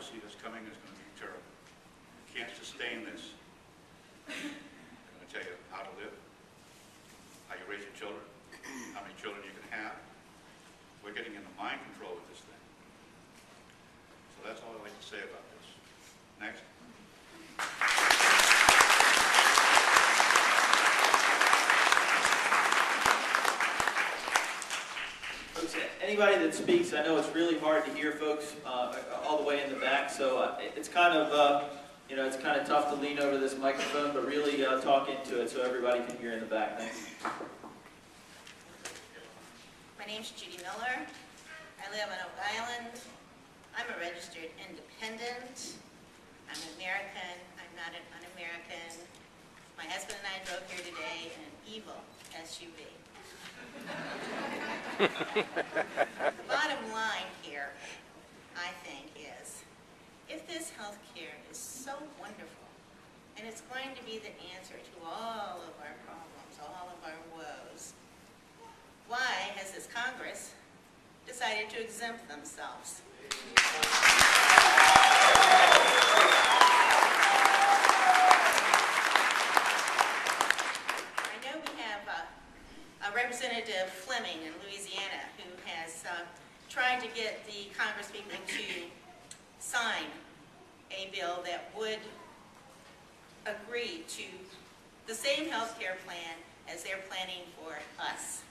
democracy that's coming is going to be terrible. You can't sustain this. I'm going to tell you how to live, how you raise your children, how many children you can have. We're getting into mind control with this thing. So that's all I'd like to say about this. Next. Anybody that speaks, I know it's really hard to hear folks all the way in the back, so it's kind of, it's kind of tough to lean over this microphone, but really talk into it so everybody can hear in the back. Thanks. My name's Judy Miller. I live on Oak Island. I'm a registered independent. I'm American. I'm not an un-American. My husband and I drove here today in an evil SUV. The bottom line here, I think, is if this health care is so wonderful and it's going to be the answer to all of our problems, all of our woes, why has this Congress decided to exempt themselves? Representative Fleming in Louisiana, who has tried to get the Congress people to sign a bill that would agree to the same health care plan as they're planning for us.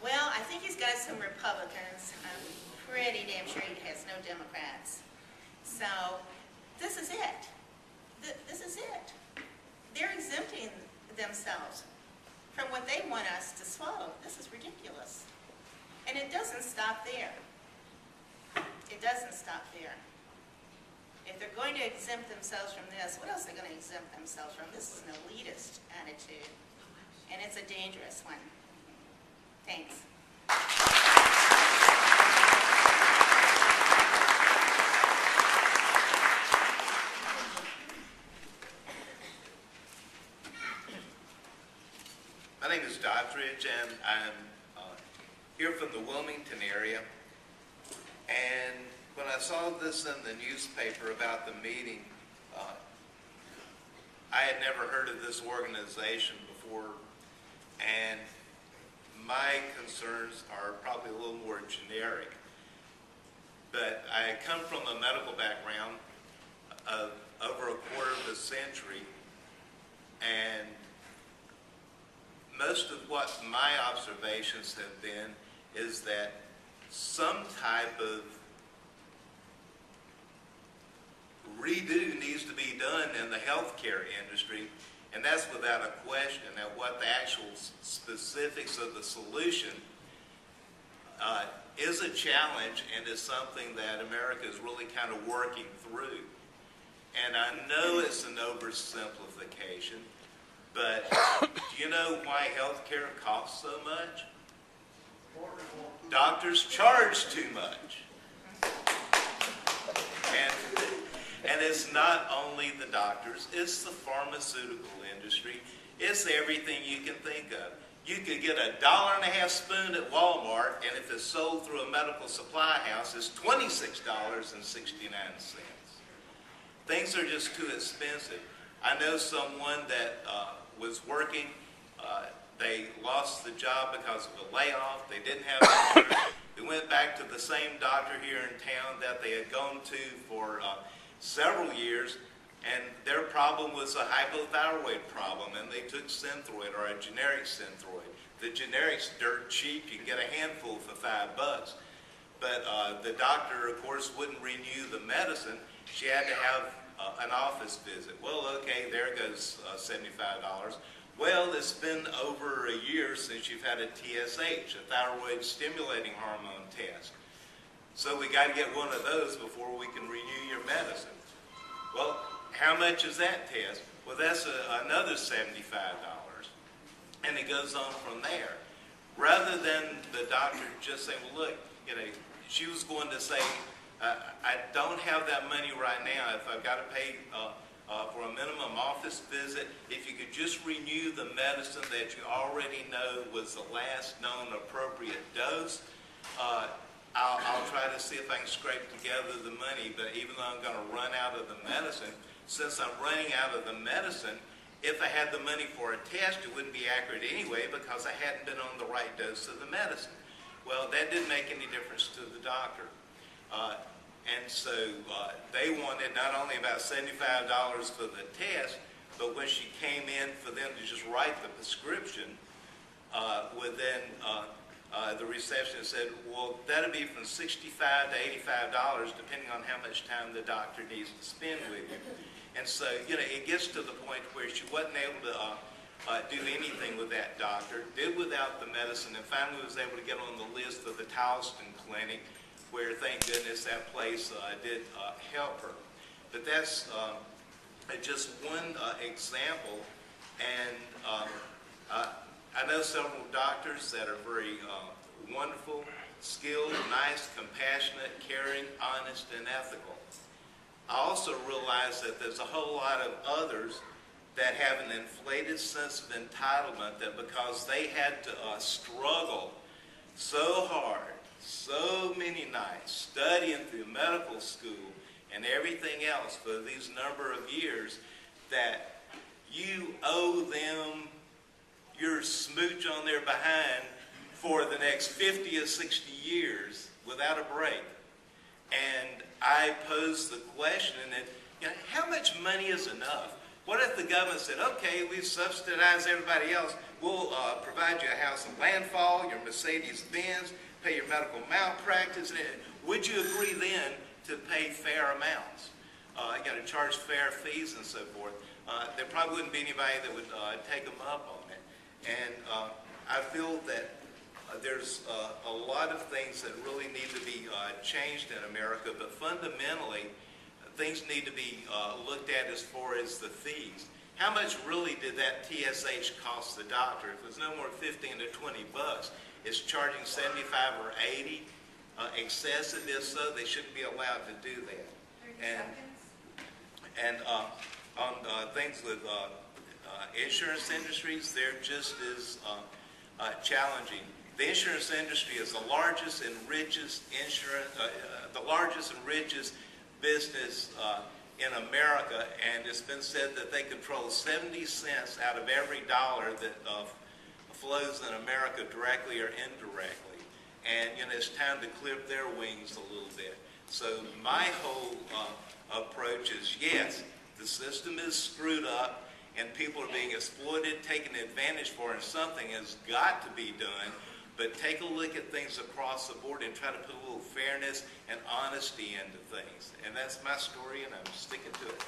Well, I think he's got some Republicans. I'm pretty damn sure he has no Democrats. So this is it. This is it. They're exempting themselves from what they want us to swallow. This is ridiculous. And it doesn't stop there. It doesn't stop there. If they're going to exempt themselves from this, what else are they going to exempt themselves from? This is an elitist attitude, and it's a dangerous one. Thanks. My name is Doddridge, and I'm here from the Wilmington area. And when I saw this in the newspaper about the meeting, I had never heard of this organization before, and my concerns are probably a little more generic. But I come from a medical background of over a quarter of a century, and most of what my observations have been is that some type of redo needs to be done in the healthcare industry, and that's without a question. Now, what the actual specifics of the solution is a challenge, and is something that America is really kind of working through. And I know it's an oversimplification, but do you know why healthcare costs so much? Doctors charge too much. And it's not only the doctors, it's the pharmaceutical industry. It's everything you can think of. You could get a $1.50 spoon at Walmart, and if it's sold through a medical supply house, it's $26.69. Things are just too expensive. I know someone that was working, they lost the job because of a layoff, they didn't have insurance. They went back to the same doctor here in town that they had gone to for several years, and their problem was a hypothyroid problem, and they took Synthroid, or a generic Synthroid. The generic's dirt cheap, you can get a handful for $5. But the doctor, of course, wouldn't renew the medicine. She had to have an office visit. Well, okay, there goes $75. Well, it's been over a year since you've had a TSH, a thyroid stimulating hormone test. So we got to get one of those before we can renew your medicine. Well, how much is that test? Well, that's another $75. And it goes on from there. Rather than the doctor just saying, well, look, she was going to say, I don't have that money right now. If I've got to pay for a minimum office visit, if you could just renew the medicine that you already know was the last known appropriate dose, I'll try to see if I can scrape together the money, but even though I'm going to run out of the medicine, since I'm running out of the medicine, if I had the money for a test, it wouldn't be accurate anyway because I hadn't been on the right dose of the medicine. Well, that didn't make any difference to the doctor. And so they wanted not only about $75 for the test, but when she came in for them to just write the prescription, the receptionist said, well, that'll be from $65 to $85 depending on how much time the doctor needs to spend with you. And so, it gets to the point where she wasn't able to do anything with that doctor, did without the medicine, and finally was able to get on the list of the Towson Clinic, where, thank goodness, that place did help her. But that's just one example, and I know several doctors that are very wonderful, skilled, nice, compassionate, caring, honest, and ethical. I also realize that there's a whole lot of others that have an inflated sense of entitlement that because they had to struggle so hard, so many nights, studying through medical school and everything else for these number of years, that you owe them your smooch on their behind for the next 50 or 60 years without a break. And I posed the question that, how much money is enough? What if the government said, okay, we've subsidized everybody else, we'll provide you a house in landfall, your Mercedes-Benz, pay your medical malpractice, would you agree then to pay fair amounts? You got to charge fair fees and so forth. There probably wouldn't be anybody that would take them up on it. And I feel that there's a lot of things that really need to be changed in America, but fundamentally, things need to be looked at as far as the fees. How much really did that TSH cost the doctor? If it was no more than 15 to 20 bucks, it's charging 75 or 80. Excessive, if so, they shouldn't be allowed to do that. And on things with insurance industries, they're just as challenging. The insurance industry is the largest and richest business in America, and it's been said that they control 70 cents out of every dollar that flows in America directly or indirectly. And it's time to clip their wings a little bit. So my whole approach is, yes, the system is screwed up and people are being exploited, taken advantage for, and something has got to be done. But take a look at things across the board and try to put a little fairness and honesty into things. And that's my story, and I'm sticking to it.